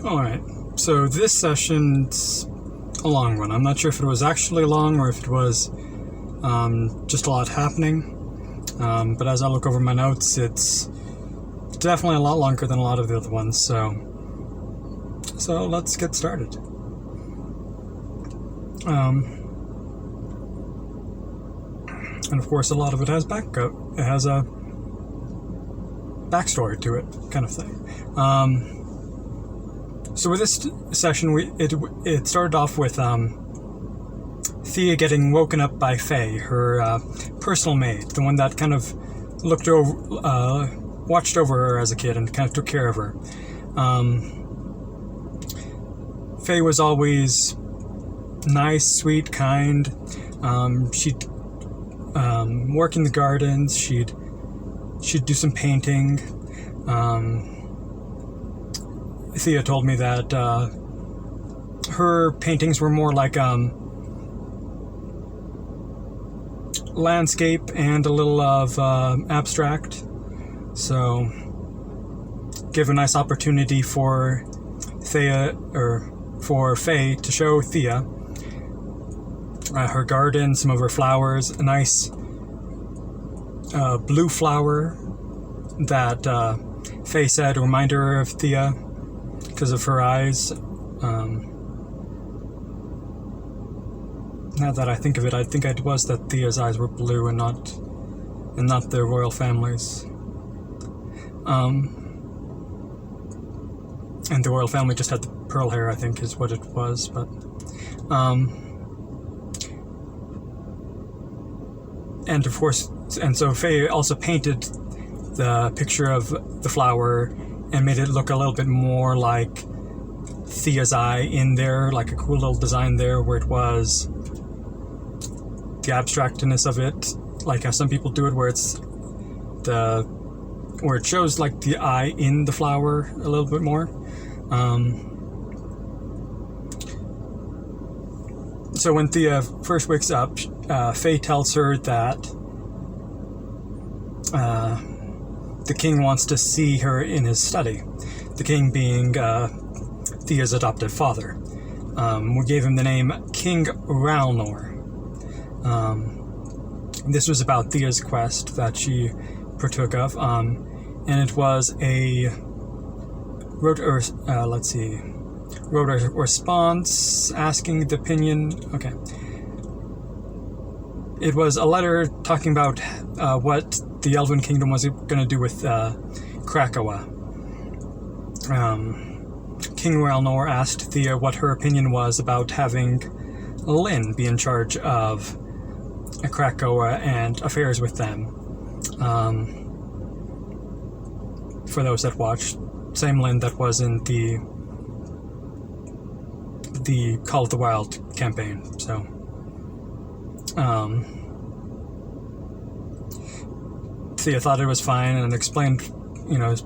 Alright, so this session's a long one. I'm not sure if it was actually long or if it was just a lot happening. But as I look over my notes, it's definitely a lot longer than a lot of the other ones, so let's get started. And of course, a lot of it has it has a backstory to it, kind of thing. So with this session, it started off with Thea getting woken up by Faye, her personal maid, the one that kind of watched over her as a kid and kind of took care of her. Faye was always nice, sweet, kind. She'd work in the gardens. She'd do some painting. Thea told me that her paintings were more like landscape and a little of abstract. So, give a nice opportunity for Faye to show Thea her garden, some of her flowers, a nice blue flower that Faye said reminded her of Thea because of her eyes. Now that I think of it, I think it was that Thea's eyes were blue and not the royal family's. And the royal family just had the pearl hair, I think, is what it was. But and of course, and so Faye also painted the picture of the flower and made it look a little bit more like Thea's eye in there, like a cool little design there where it was the abstractness of it, like how some people do it, where it shows like the eye in the flower a little bit more. So when Thea first wakes up, Faye tells her that the king wants to see her in his study. The king being Thea's adoptive father. We gave him the name King Ralnor. This was about Thea's quest that she partook of, and it was wrote a response asking the opinion. Okay. It was a letter talking about what the Elven Kingdom was going to do with Krakoa. King Ralnor asked Thea what her opinion was about having Lynn be in charge of Krakoa and affairs with them. For those that watched, same Lynn that was in the Call of the Wild campaign. So, Thea thought it was fine and explained,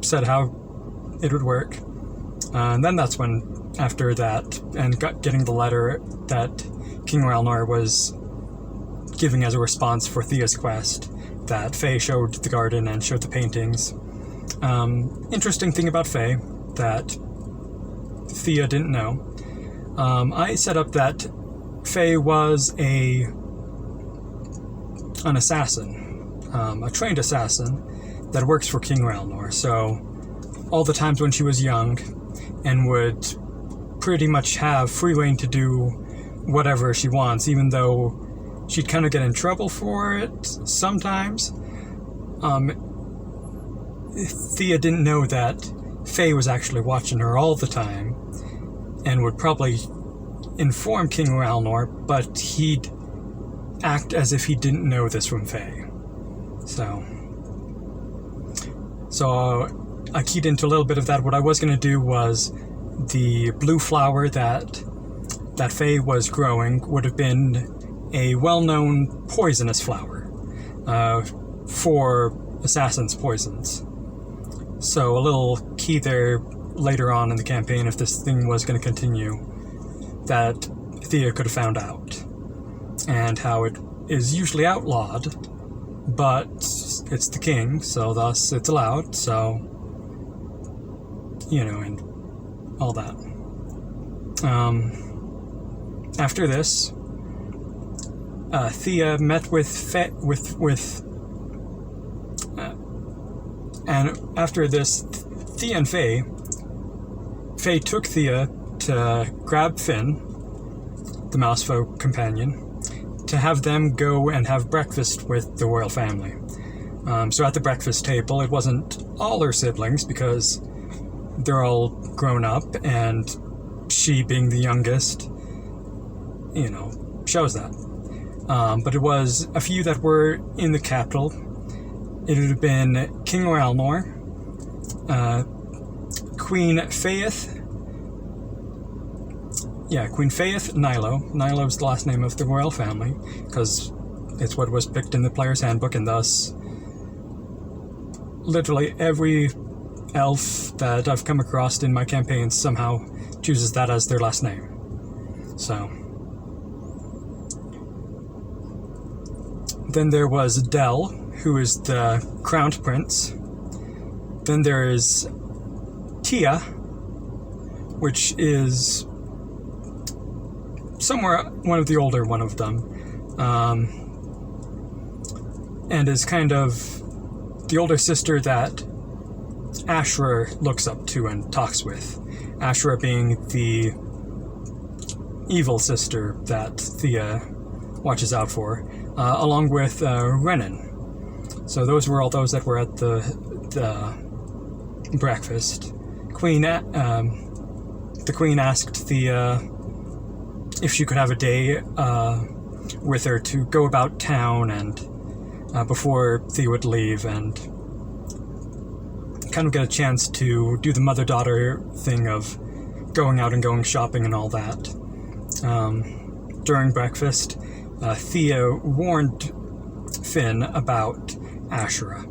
said how it would work. And then that's when, after that, and getting the letter that King Ralnor was giving as a response for Thea's quest, that Faye showed the garden and showed the paintings. Interesting thing about Faye that Thea didn't know. I set up that Faye was an assassin, a trained assassin that works for King Ralnor. So all the times when she was young and would pretty much have free reign to do whatever she wants, even though she'd kind of get in trouble for it sometimes. Thea didn't know that Faye was actually watching her all the time and would probably inform King Ralnor, but he'd act as if he didn't know this from Faye. So I keyed into a little bit of that. What I was going to do was the blue flower that Faye was growing would have been a well-known poisonous flower for assassin's poisons. So a little key there later on in the campaign, if this thing was going to continue, that Thea could have found out. And how it is usually outlawed, but it's the king, so thus it's allowed, so, and all that. After this, Thea met with and after this, Thea and Faye took Thea to grab Finn, the Mousefolk companion, to have them go and have breakfast with the royal family. So at the breakfast table, it wasn't all her siblings because they're all grown up, and she being the youngest, shows that. But it was a few that were in the capital. It would have been King Oralnor, Queen Faith. Yeah, Queen Faith Nilo. Nilo's the last name of the royal family, because it's what was picked in the player's handbook, and thus literally every elf that I've come across in my campaigns somehow chooses that as their last name. So then there was Del, who is the crowned prince. Then there is Tia, which is somewhere one of the older one of them, and is kind of the older sister that Ashra looks up to and talks with. Ashra being the evil sister that Thea watches out for, along with Renan. So those were all those that were at the breakfast. The queen asked Thea if she could have a day with her to go about town and before Thea would leave, and kind of get a chance to do the mother-daughter thing of going out and going shopping and all that. During breakfast, Thea warned Finn about Ashra.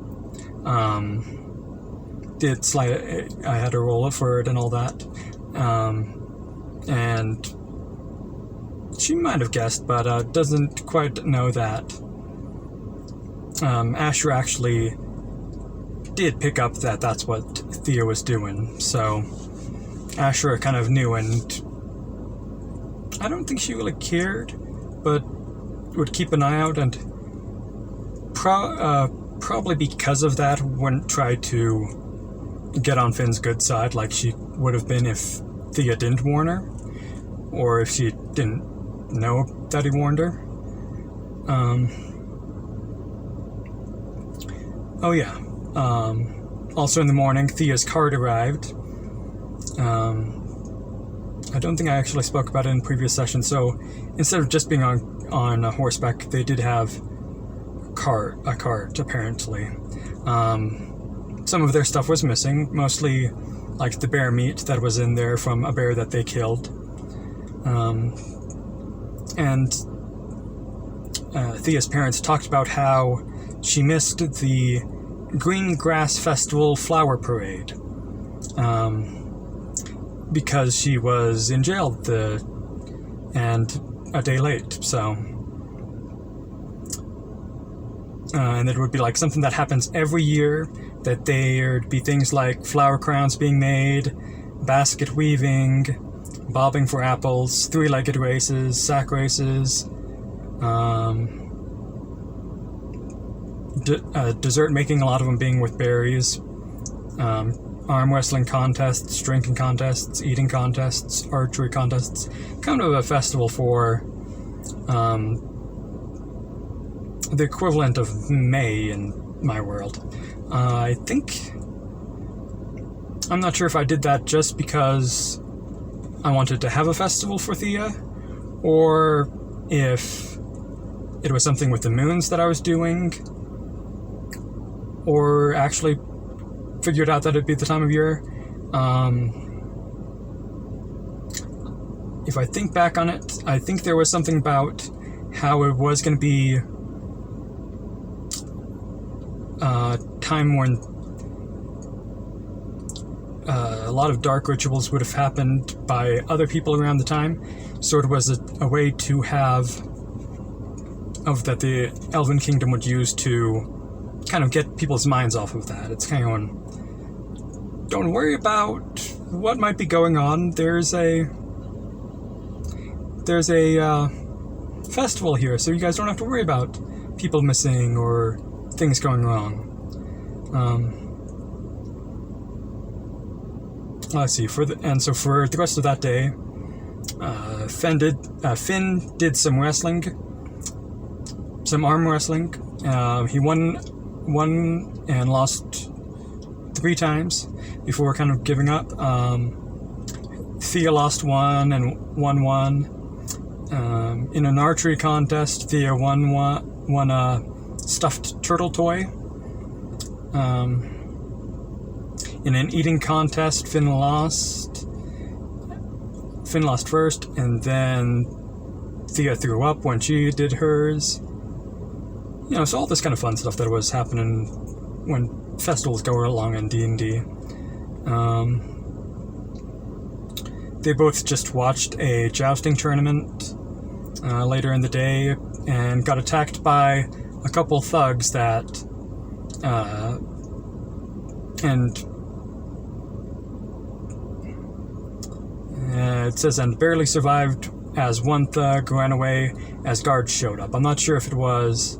I had a roll for it and all that. And she might have guessed, but doesn't quite know that Ashra actually did pick up that that's what Thea was doing. So Ashra kind of knew, and I don't think she really cared, but would keep an eye out, and probably because of that wouldn't try to get on Finn's good side like she would have been if Thea didn't warn her, or if she didn't know that he warned her. Also in the morning, Thea's card arrived. I don't think I actually spoke about it in previous sessions, so instead of just being on a horseback, they did have a cart, apparently. Some of their stuff was missing, mostly like the bear meat that was in there from a bear that they killed. And Thea's parents talked about how she missed the Green Grass Festival flower parade because she was in jail and a day late. So, and it would be like something that happens every year, that there'd be things like flower crowns being made, basket weaving, bobbing for apples, three-legged races, sack races, dessert making, a lot of them being with berries, arm wrestling contests, drinking contests, eating contests, archery contests, kind of a festival for the equivalent of May in my world. I'm not sure if I did that just because I wanted to have a festival for Thea, or if it was something with the moons that I was doing, or actually figured out that it'd be the time of year. If I think back on it, I think there was something about how it was going to be a time when a lot of dark rituals would have happened by other people around the time, so it was a way to have that the Elven Kingdom would use to kind of get people's minds off of that. It's kind of one, don't worry about what might be going on. There's a festival here, so you guys don't have to worry about people missing or things going wrong. Let's see. For the rest of that day, Finn did some wrestling, some arm wrestling. He won and lost 3 times before kind of giving up. Thea lost 1 and won 1. In an archery contest, Thea won a stuffed turtle toy. In an eating contest, Finn lost first, and then Thea threw up when she did hers. So all this kind of fun stuff that was happening when festivals go along in D&D. They both just watched a jousting tournament later in the day and got attacked by a couple thugs that it says, and barely survived as one thug ran away as guards showed up. I'm not sure if it was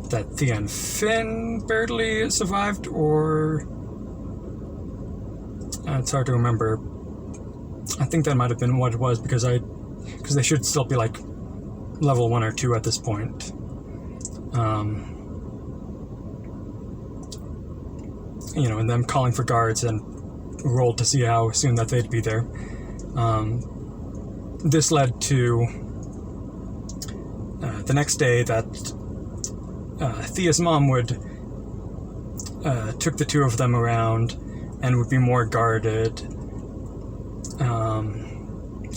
that Thea and Finn barely survived, or it's hard to remember. I think that might have been what it was, because they should still be like level 1 or 2 at this point. And them calling for guards and rolled to see how soon that they'd be there. This led to the next day that Thea's mom took the 2 of them around and would be more guarded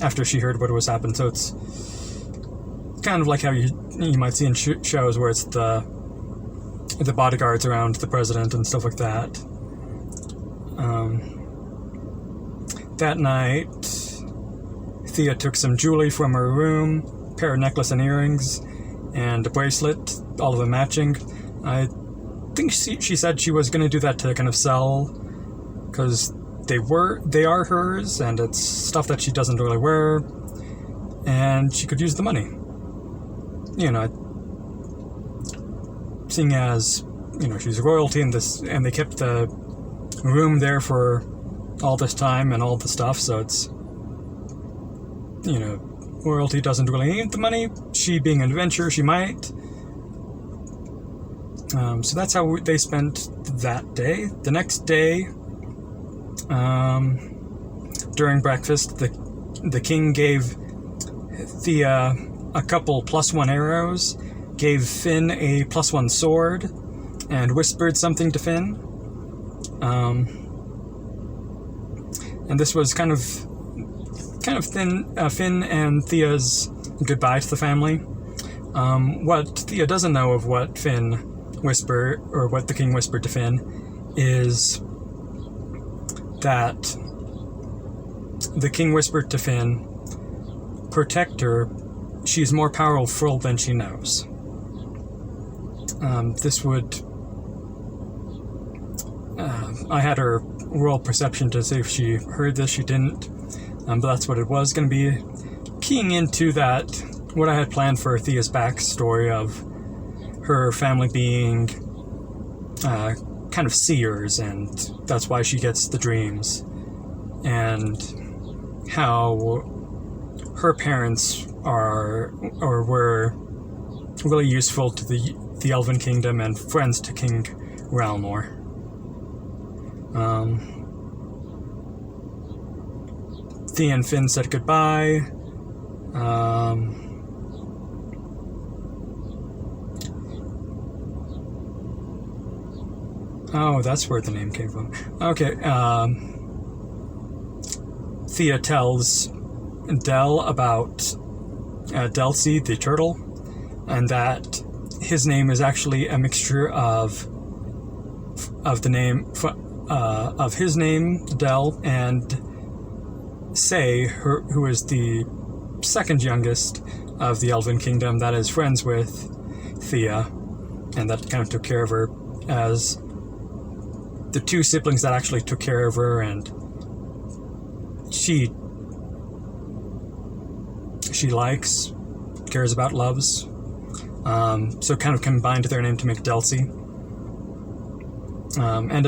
after she heard what was happened. So it's kind of like how you might see in shows where it's the bodyguards around the president and stuff like that. That night, Thea took some jewelry from her room, a pair of necklace and earrings, and a bracelet, all of them matching. I think she said she was going to do that to kind of sell, because they are hers, and it's stuff that she doesn't really wear, and she could use the money. Seeing as she's royalty in this, and they kept the room there for all this time and all the stuff, so it's royalty doesn't really need the money. She being an adventurer, she might. So that's how they spent that day. The next day, during breakfast, the king gave Thea a couple +1 arrows, gave Finn a +1 sword, and whispered something to Finn. And this was kind of Finn and Thea's goodbye to the family. What Thea doesn't know of what Finn whispered, or what the king whispered to Finn, is that the king whispered to Finn, protect her, she's more powerful than she knows. This would... I had her roll perception to see if she heard this. She didn't. But that's what it was going to be. Keying into that, what I had planned for Thea's backstory of her family being kind of seers, and that's why she gets the dreams, and how her parents were really useful to the Elven Kingdom and friends to King Ralmor. Thea and Finn said goodbye. Oh, that's where the name came from. Okay, Thea tells Del about Delcy, the turtle, and that his name is actually a mixture of the name of his name, Del, and Say, who is the second youngest of the Elven Kingdom that is friends with Thea, and that kind of took care of her as the 2 siblings that actually took care of her and she likes, cares about, loves. So kind of combined their name to make Delcy. And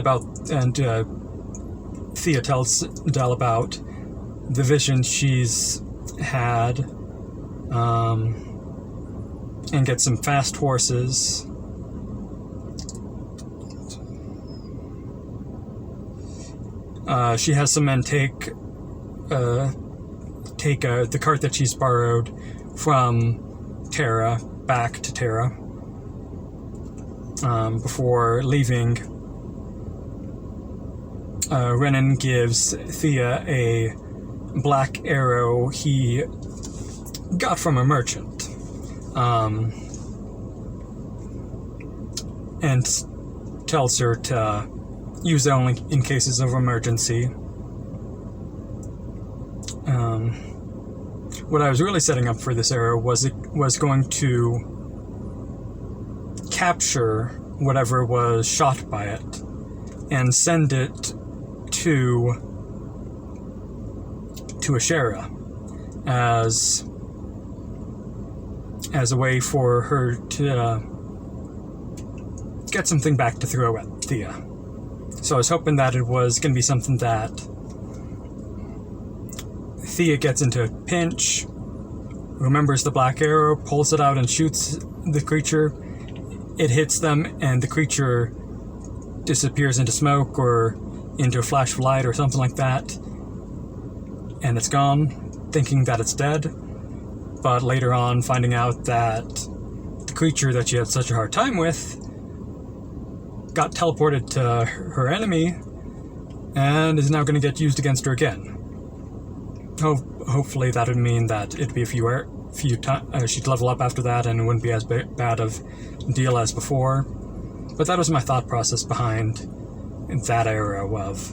Thea tells Del about the vision she's had, and gets some fast horses. She has some men take the cart that she's borrowed from Terra back to Terra. Before leaving, Renan gives Thea a black arrow he got from a merchant, and tells her to use it only in cases of emergency. What I was really setting up for this arrow was going to capture whatever was shot by it and send it to Ashera as a way for her to get something back to throw at Thea. So I was hoping that it was going to be something that Thea gets into a pinch, remembers the black arrow, pulls it out and shoots the creature. It hits them and the creature disappears into smoke or into a flash of light or something like that, and it's gone, thinking that it's dead, but later on finding out that the creature that she had such a hard time with got teleported to her enemy and is now going to get used against her again. Hopefully that would mean that it'd be a few times she'd level up after that and it wouldn't be as bad of a deal as before. But that was my thought process behind that arrow of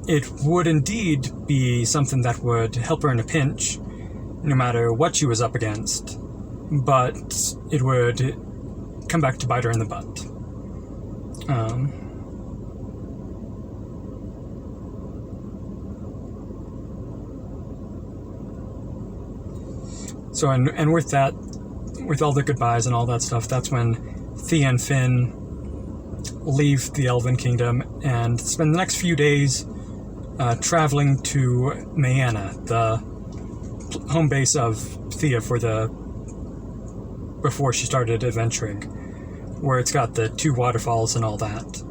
it would indeed be something that would help her in a pinch, no matter what she was up against, but it would come back to bite her in the butt. So, and with that, with all the goodbyes and all that stuff, that's when Thea and Finn leave the Elven Kingdom and spend the next few days traveling to Mayana, the home base of Thea before she started adventuring, where it's got the 2 waterfalls and all that.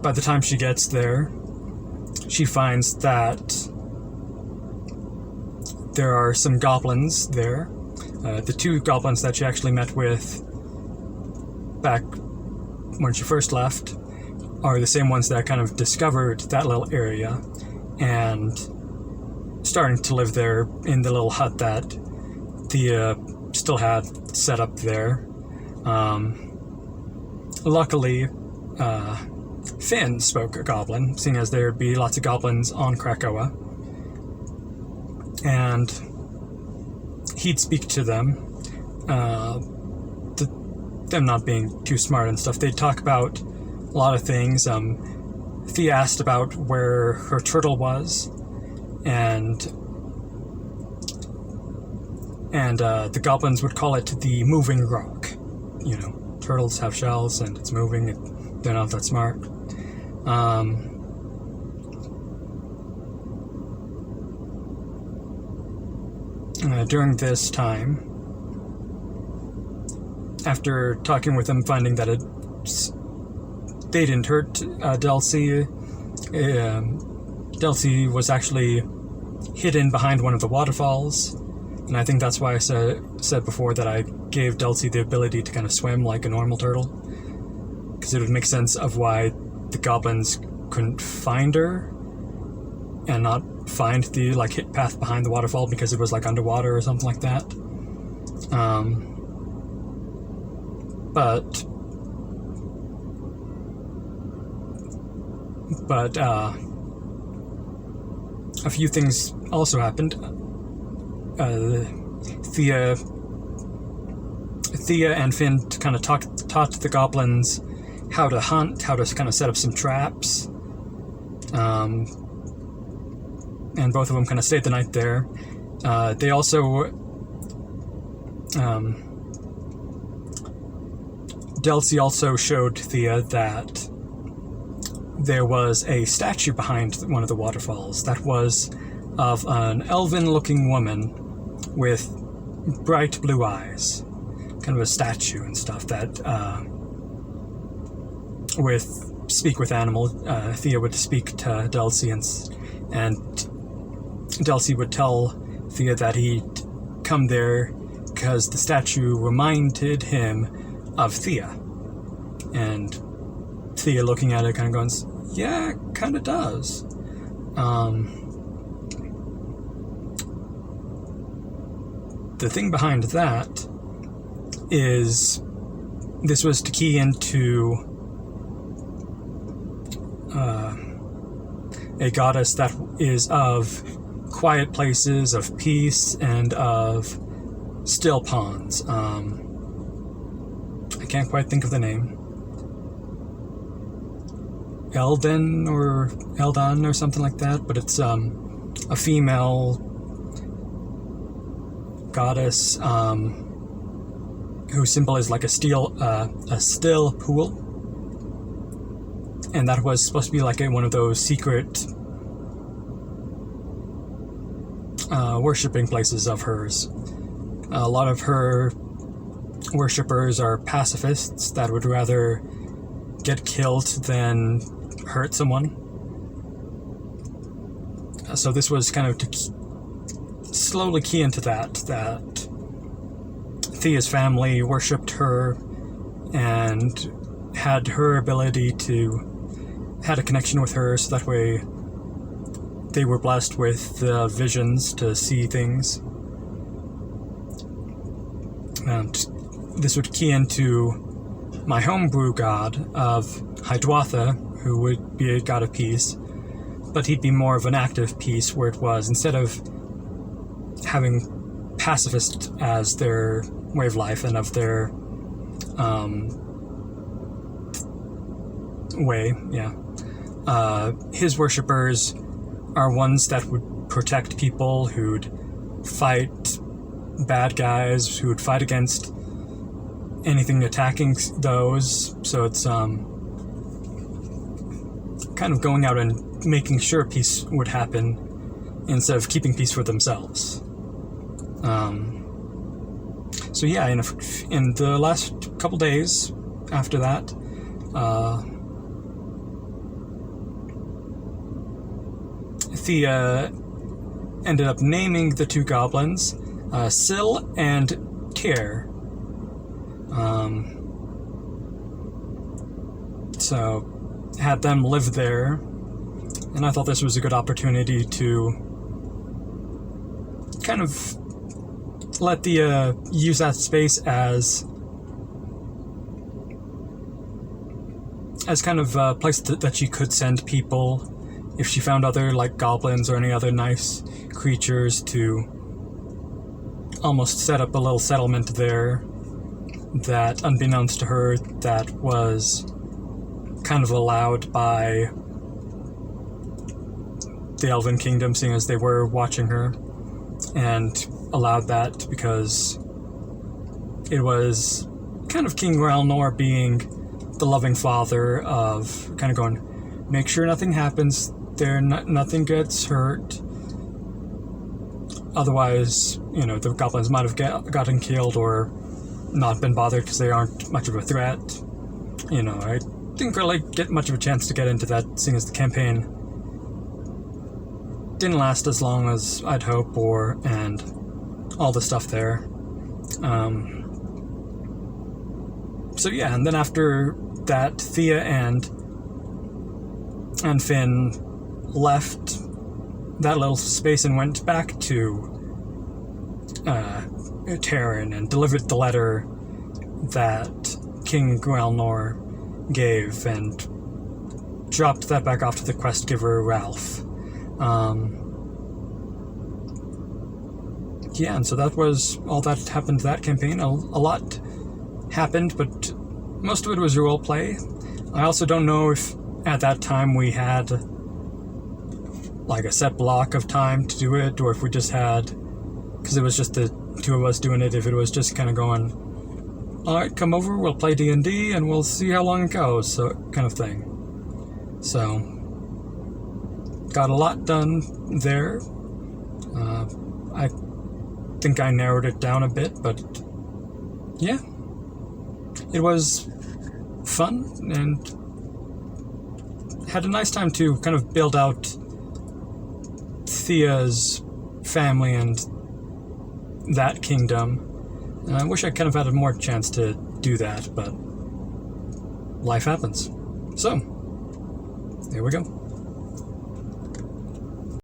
By the time she gets there, she finds that there are some goblins there. The 2 goblins that she actually met with back when she first left are the same ones that kind of discovered that little area and starting to live there in the little hut that Thea still had set up there. Luckily, Finn spoke a goblin, seeing as there'd be lots of goblins on Krakoa, and he'd speak to them. Them not being too smart and stuff, they'd talk about a lot of things. Thea asked about where her turtle was, and the goblins would call it the moving rock. You know, turtles have shells and it's moving. They're not that smart. During this time, after talking with them, finding that they didn't hurt Delcy, Delcy was actually hidden behind one of the waterfalls, and I think that's why I said before that I gave Delcy the ability to kind of swim like a normal turtle, because it would make sense of why the goblins couldn't find her and not find the hit path behind the waterfall because it was like underwater or something like that. But a few things also happened. Thea and Finn kind of taught the goblins how to hunt, how to kind of set up some traps, and both of them kind of stayed the night there. They also Delcy also showed Thea that there was a statue behind one of the waterfalls that was of an elven-looking woman with bright blue eyes, kind of a statue and stuff that with speak with animal, Thea would speak to Delcy, and Delcy would tell Thea that he'd come there because the statue reminded him of Thea. And Thea, looking at it, kind of going, yeah, it kind of does. The thing behind that is this was to key into a goddess that is of quiet places, of peace, and of still ponds. I can't quite think of the name. Eldon or something like that, but it's a female goddess whose symbol is like a still pool, and that was supposed to be like one of those secret worshipping places of hers. A lot of her worshippers are pacifists that would rather get killed than hurt someone. So this was kind of to slowly key into that Thea's family worshipped her and had her ability had a connection with her, so that way they were blessed with the visions to see things. And this would key into my homebrew god of Hiawatha, who would be a god of peace, but he'd be more of an active peace, where it was, instead of having pacifist as their way of life and of their way, his worshippers are ones that would protect people, who'd fight bad guys, who'd fight against anything attacking those. So it's kind of going out and making sure peace would happen instead of keeping peace for themselves. So yeah, in the last couple days after that, Thea ended up naming the two goblins Syl and Tyr. So had them live there, and I thought this was a good opportunity to kind of let Thea use that space as kind of a place that she could send people if she found other like goblins or any other nice creatures, to almost set up a little settlement there that, unbeknownst to her, that was kind of allowed by the Elven Kingdom, seeing as they were watching her, and allowed that because it was kind of King Ralnor being the loving father of kind of going, make sure nothing happens there, nothing gets hurt. Otherwise, the goblins might have gotten killed or not been bothered because they aren't much of a threat. I didn't really get much of a chance to get into that, seeing as the campaign didn't last as long as I'd hope, and all the stuff there. So yeah, and then after that, Thea and Finn left that little space and went back to Terran and delivered the letter that King Grelnor gave, and dropped that back off to the quest giver Ralph. And so that was all that happened to that campaign. A lot happened, but most of it was role play. I also don't know if at that time we had like a set block of time to do it, or if we just had, because it was just the two of us doing it, if it was just kind of going, all right, come over, we'll play D&D and we'll see how long it goes, so kind of thing. So got a lot done there. I think I narrowed it down a bit, but yeah, it was fun and had a nice time to kind of build out Thea's family and that kingdom. I wish I kind of had a more chance to do that, but life happens. So, there we go.